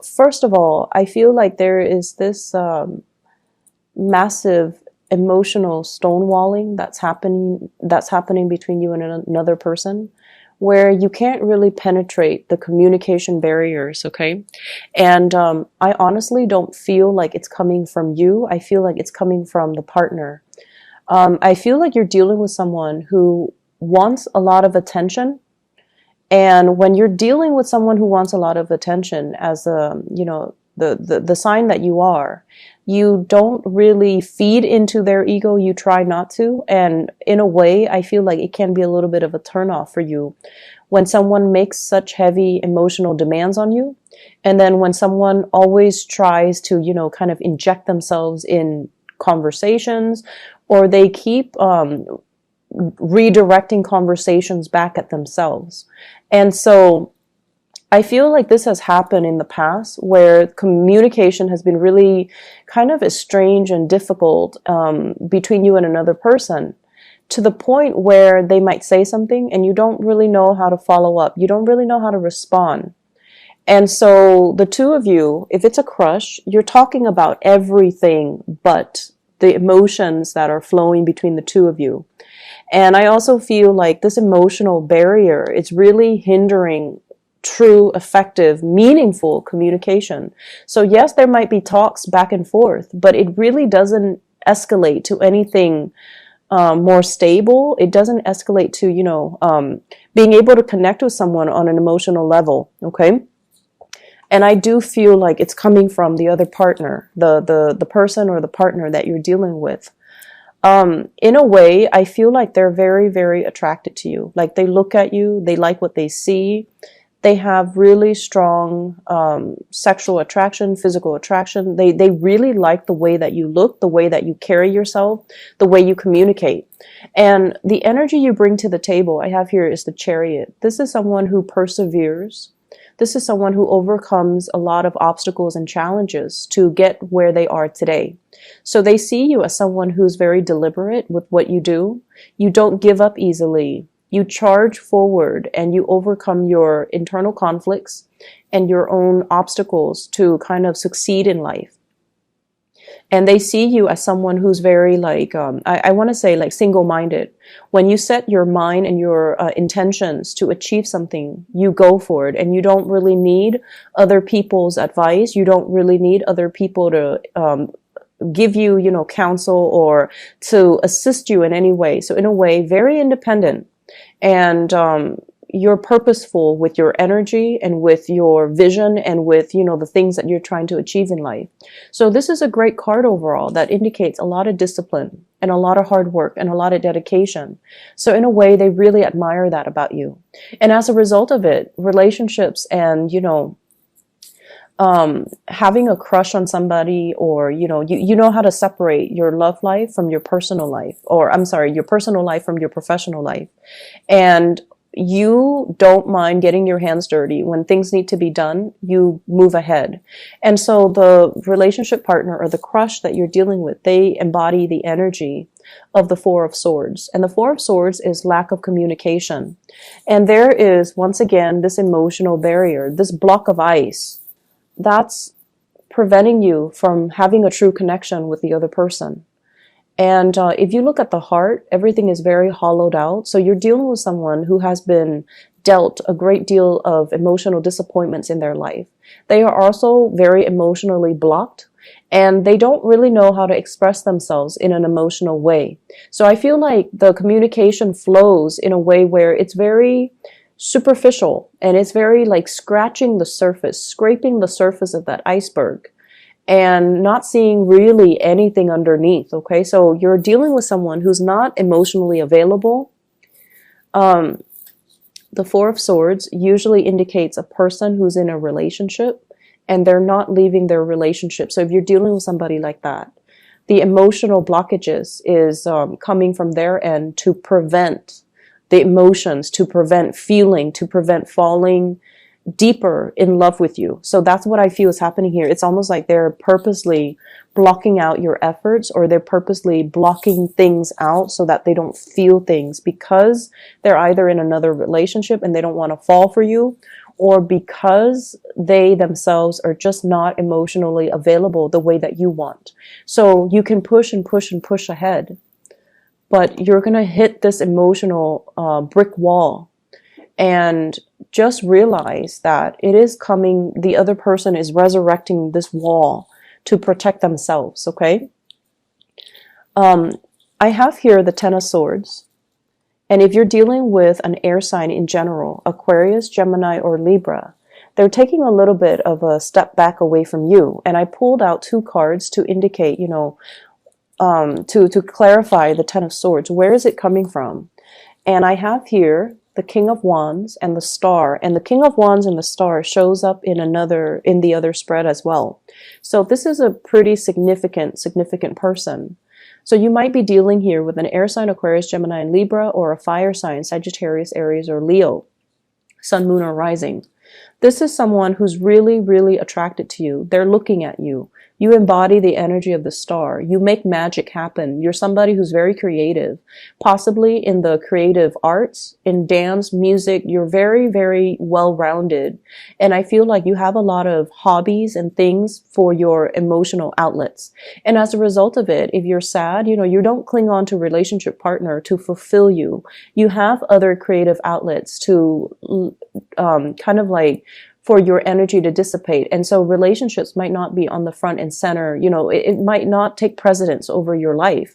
First of all, I feel like there is this massive emotional stonewalling that's happening between you and another person, where you can't really penetrate the communication barriers, okay? And I honestly don't feel like it's coming from you. I feel like it's coming from the partner. I feel like you're dealing with someone who wants a lot of attention. And when you're dealing with someone who wants a lot of attention, as a, the sign that you don't really feed into their ego. You try not to. And in a way, I feel like it can be a little bit of a turnoff for you when someone makes such heavy emotional demands on you. And then when someone always tries to, kind of inject themselves in conversations, or they keep redirecting conversations back at themselves. And so I feel like this has happened in the past, where communication has been really kind of estranged and difficult between you and another person, to the point where they might say something and you don't really know how to follow up. You don't really know how to respond. And so the two of you, if it's a crush, you're talking about everything but the emotions that are flowing between the two of you. And I also feel like this emotional barrier is really hindering true, effective, meaningful communication. So yes, there might be talks back and forth, but it really doesn't escalate to anything more stable. It doesn't escalate to, being able to connect with someone on an emotional level. Okay. And I do feel like it's coming from the other partner, the person or the partner that you're dealing with. In a way, I feel like they're very, very attracted to you. Like, they look at you, they like what they see. They have really strong sexual attraction, physical attraction. They really like the way that you look, the way that you carry yourself, the way you communicate. And the energy you bring to the table, I have here, is the chariot. This is someone who perseveres. This is someone who overcomes a lot of obstacles and challenges to get where they are today. So they see you as someone who's very deliberate with what you do. You don't give up easily. You charge forward and you overcome your internal conflicts and your own obstacles to kind of succeed in life. And they see you as someone who's very I want to say single-minded. When you set your mind and your intentions to achieve something, you go for it, and you don't really need other people's advice. You don't really need other people to give you, counsel or to assist you in any way. So in a way, very independent. And you're purposeful with your energy and with your vision and with, the things that you're trying to achieve in life. So this is a great card overall that indicates a lot of discipline and a lot of hard work and a lot of dedication. So in a way, they really admire that about you. And as a result of it, relationships and, having a crush on somebody, or, you know how to separate your love life from your personal life, or I'm sorry, your personal life from your professional life. And you don't mind getting your hands dirty. When things need to be done, you move ahead. And so the relationship partner or the crush that you're dealing with, they embody the energy of the Four of Swords. And the Four of Swords is lack of communication. And there is, once again, this emotional barrier, this block of ice that's preventing you from having a true connection with the other person. And if you look at the heart, everything is very hollowed out. So you're dealing with someone who has been dealt a great deal of emotional disappointments in their life. They are also very emotionally blocked, and they don't really know how to express themselves in an emotional way. So I feel like the communication flows in a way where it's very superficial, and it's very like scratching the surface, scraping the surface of that iceberg, and not seeing really anything underneath. Okay, so you're dealing with someone who's not emotionally available. The Four of Swords usually indicates a person who's in a relationship and they're not leaving their relationship. So if you're dealing with somebody like that, the emotional blockages is coming from their end to prevent the emotions, to prevent feeling, to prevent falling deeper in love with you. So that's what I feel is happening here. It's almost like they're purposely blocking out your efforts, or they're purposely blocking things out so that they don't feel things, because they're either in another relationship and they don't want to fall for you, or because they themselves are just not emotionally available the way that you want. So you can push and push and push ahead, but you're going to hit this emotional brick wall. And just realize that it is coming, the other person is resurrecting this wall to protect themselves, okay? I have here the Ten of Swords. And if you're dealing with an air sign in general, Aquarius, Gemini, or Libra, they're taking a little bit of a step back away from you. And I pulled out 2 cards to indicate, you know, to clarify the Ten of Swords. Where is it coming from? And I have here the King of Wands and the Star. And the King of Wands and the Star shows up in the other spread as well. So this is a pretty significant person. So you might be dealing here with an air sign, Aquarius, Gemini, and Libra, or a fire sign, Sagittarius, Aries, or Leo, Sun, Moon, or Rising. This is someone who's really, really attracted to you. They're looking at you. You embody the energy of the star. You make magic happen. You're somebody who's very creative, possibly in the creative arts, in dance, music. You're very, very well-rounded. And I feel like you have a lot of hobbies and things for your emotional outlets. And as a result of it, if you're sad, you know, you don't cling on to a relationship partner to fulfill you. You have other creative outlets to kind of like for your energy to dissipate. And so relationships might not be on the front and center, you know, it might not take precedence over your life.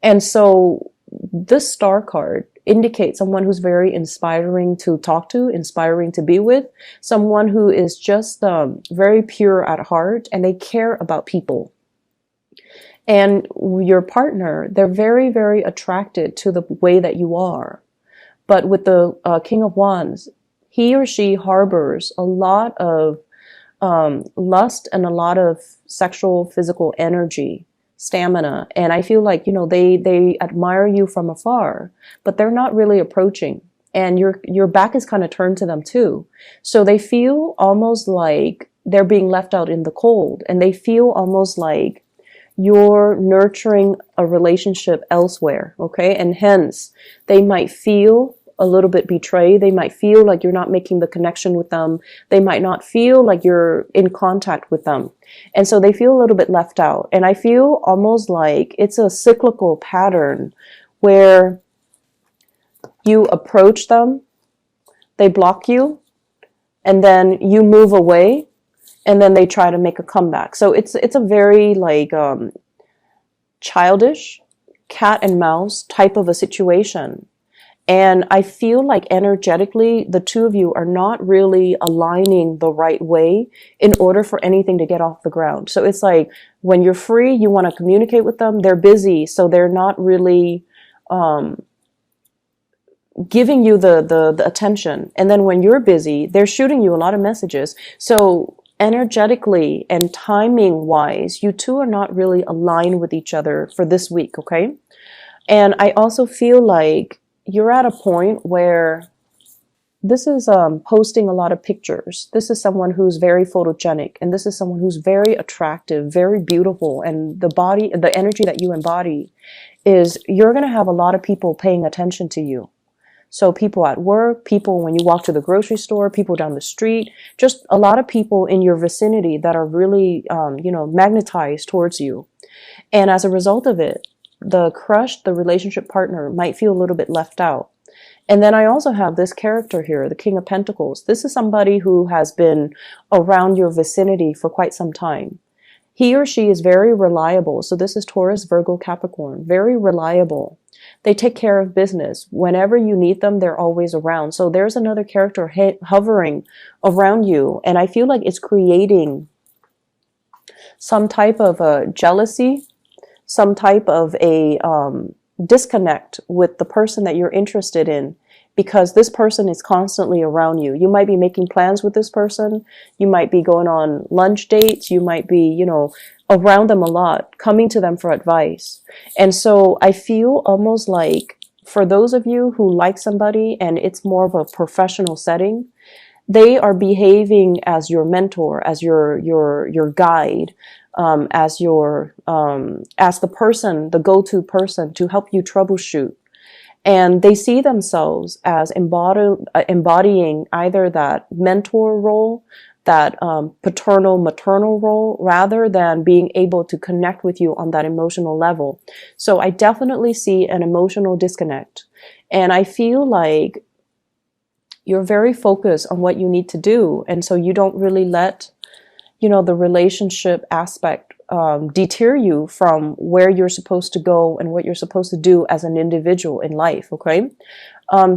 And so this star card indicates someone who's very inspiring to talk to, inspiring to be with, someone who is just very pure at heart, and they care about people. And your partner, they're very, very attracted to the way that you are. But with the King of Wands, he or she harbors a lot of lust and a lot of sexual, physical energy, stamina. And I feel like, you know, they admire you from afar, but they're not really approaching. And your back is kind of turned to them too. So they feel almost like they're being left out in the cold. And they feel almost like you're nurturing a relationship elsewhere, okay? And hence, they might feel a little bit betrayed. They might feel like you're not making the connection with them. They might not feel like you're in contact with them. And so they feel a little bit left out. And I feel almost like it's a cyclical pattern where you approach them, they block you, and then you move away, and then they try to make a comeback. So it's a very like childish cat and mouse type of a situation. And I feel like energetically, the two of you are not really aligning the right way in order for anything to get off the ground. So it's like when you're free, you want to communicate with them. They're busy, so they're not really giving you the attention. And then when you're busy, they're shooting you a lot of messages. So energetically and timing wise, you two are not really aligned with each other for this week, okay? And I also feel like you're at a point where this is posting a lot of pictures. This is someone who's very photogenic, and this is someone who's very attractive, very beautiful, and the energy that you embody is you're going to have a lot of people paying attention to you. So people at work, people when you walk to the grocery store, people down the street, just a lot of people in your vicinity that are really, magnetized towards you. And as a result of it, the crush, the relationship partner might feel a little bit left out. And then I also have this character here, the King of Pentacles. This is somebody who has been around your vicinity for quite some time. He or she is very reliable. So this is Taurus, Virgo, Capricorn, very reliable. They take care of business. Whenever you need them, they're always around. So there's another character hovering around you. And I feel like it's creating some type of a jealousy, some type of a disconnect with the person that you're interested in, because this person is constantly around you. You might be making plans with this person. You might be going on lunch dates. You might be, around them a lot, coming to them for advice. And so I feel almost like for those of you who like somebody and it's more of a professional setting, they are behaving as your mentor, as your guide, as the person, the go-to person to help you troubleshoot. And they see themselves as embodying either that mentor role, that paternal maternal role, rather than being able to connect with you on that emotional level. So I definitely see an emotional disconnect. And I feel like you're very focused on what you need to do. And so you don't really let, the relationship aspect deter you from where you're supposed to go and what you're supposed to do as an individual in life. Okay.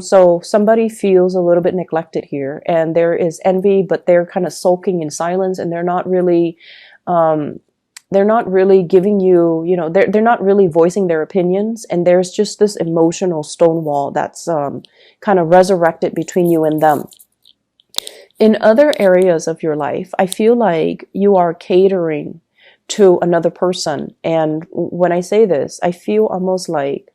So somebody feels a little bit neglected here, and there is envy, but they're kind of sulking in silence, and they're not really giving you, they're not really voicing their opinions. And there's just this emotional stonewall that's kind of resurrected between you and them. In other areas of your life, I feel like you are catering to another person. And when I say this, I feel almost like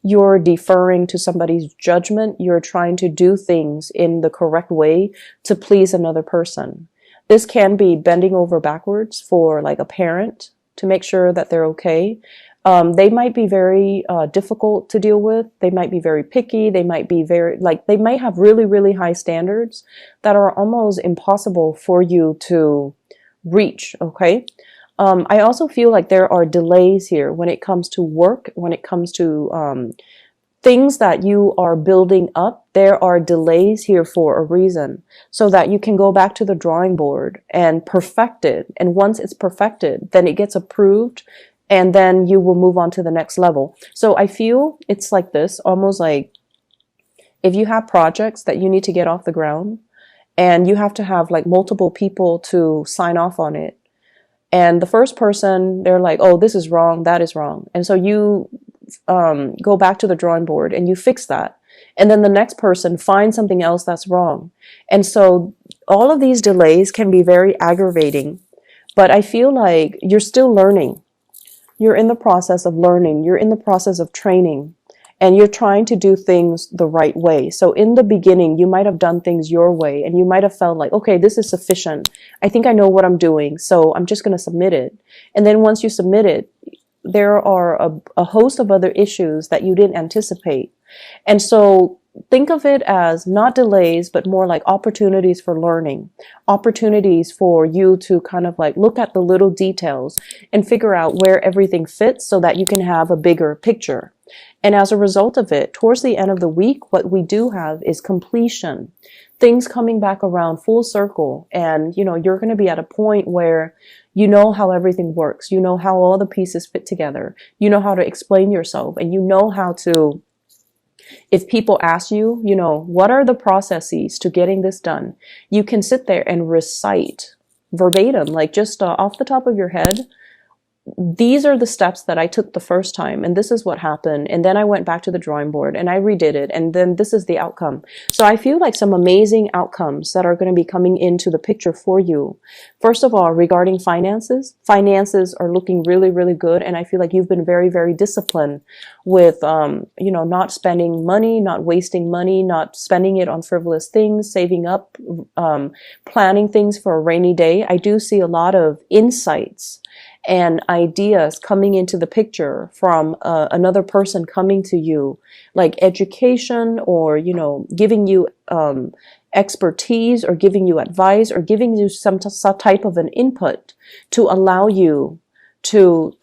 you're deferring to somebody's judgment. You're trying to do things in the correct way to please another person. This can be bending over backwards for like a parent to make sure that they're okay. They might be very difficult to deal with. They might be very picky. They might be they might have really, really high standards that are almost impossible for you to reach. Okay. I also feel like there are delays here when it comes to work, when it comes to things that you are building up. There are delays here for a reason, so that you can go back to the drawing board and perfect it. And once it's perfected, then it gets approved, and then you will move on to the next level. So I feel it's like this, almost like if you have projects that you need to get off the ground, and you have to have like multiple people to sign off on it. And the first person, they're like, oh, this is wrong, that is wrong. And so you go back to the drawing board and you fix that. And then the next person finds something else that's wrong. And so all of these delays can be very aggravating. But I feel like you're still learning. You're in the process of learning. You're in the process of training. And you're trying to do things the right way. So in the beginning, you might have done things your way, and you might have felt like, okay, this is sufficient. I think I know what I'm doing, so I'm just going to submit it. And then once you submit it, there are a host of other issues that you didn't anticipate. And so think of it as not delays, but more like opportunities for learning, opportunities for you to kind of like look at the little details and figure out where everything fits so that you can have a bigger picture. And as a result of it, towards the end of the week, what we do have is completion, things coming back around full circle. And, you're going to be at a point where you know how everything works. You know how all the pieces fit together. You know how to explain yourself, and you know how to, if people ask you, what are the processes to getting this done? You can sit there and recite verbatim, like just off the top of your head. These are the steps that I took the first time, and this is what happened. And then I went back to the drawing board and I redid it. And then this is the outcome. So I feel like some amazing outcomes that are going to be coming into the picture for you. First of all, regarding finances are looking really, really good. And I feel like you've been very, very disciplined with, not spending money, not wasting money, not spending it on frivolous things, saving up, planning things for a rainy day. I do see a lot of insights and ideas coming into the picture from another person coming to you, like education, or giving you expertise, or giving you advice, or giving you some type of an input to allow you to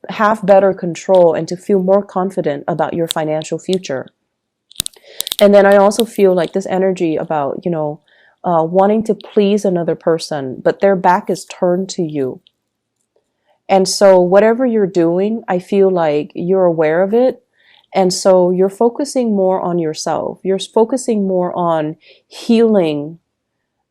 have better control and to feel more confident about your financial future. And then I also feel like this energy about wanting to please another person, but their back is turned to you. And so whatever you're doing, I feel like you're aware of it. And so you're focusing more on yourself. You're focusing more on healing,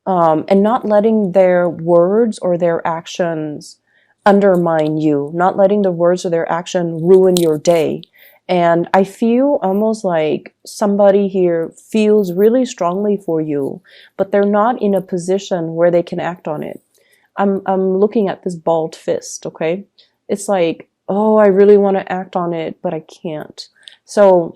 and not letting their words or their actions undermine you, not letting the words or their action ruin your day. And I feel almost like somebody here feels really strongly for you, but they're not in a position where they can act on it. I'm looking at this balled fist, okay? It's like, oh, I really want to act on it, but I can't. So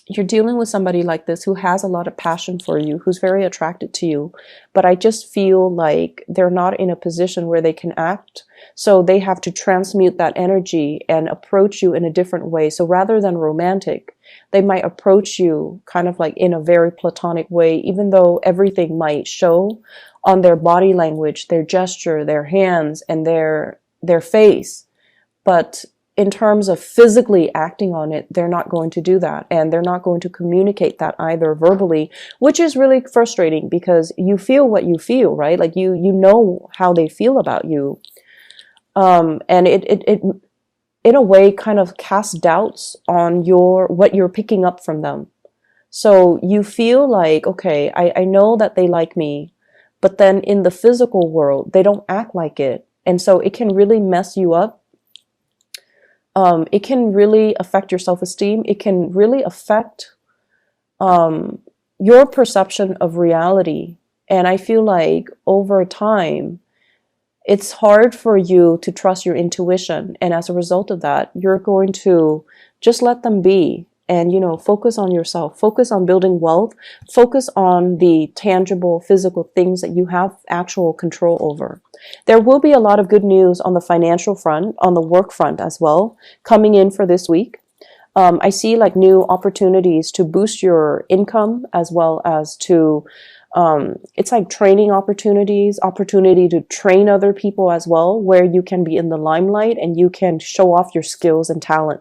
you're dealing with somebody like this who has a lot of passion for you, who's very attracted to you, but I just feel like they're not in a position where they can act So they have to transmute that energy and approach you in a different way. So rather than romantic, they might approach you kind of like in a very platonic way, even though everything might show on their body language, their gesture, their hands, and their face. But in terms of physically acting on it, they're not going to do that. And they're not going to communicate that either verbally, which is really frustrating because you feel what you feel, right? Like you know how they feel about you. And it in a way kind of casts doubts on what you're picking up from them. So you feel like, okay, I know that they like me, but then in the physical world, they don't act like it. And so it can really mess you up. It can really affect your self-esteem. It can really affect your perception of reality. And I feel like over time, it's hard for you to trust your intuition. And as a result of that, you're going to just let them be and, focus on yourself, focus on building wealth, focus on the tangible physical things that you have actual control over. There will be a lot of good news on the financial front, on the work front as well, coming in for this week. I see like new opportunities to boost your income as well as to it's like training opportunities, opportunity to train other people as well, where you can be in the limelight and you can show off your skills and talent.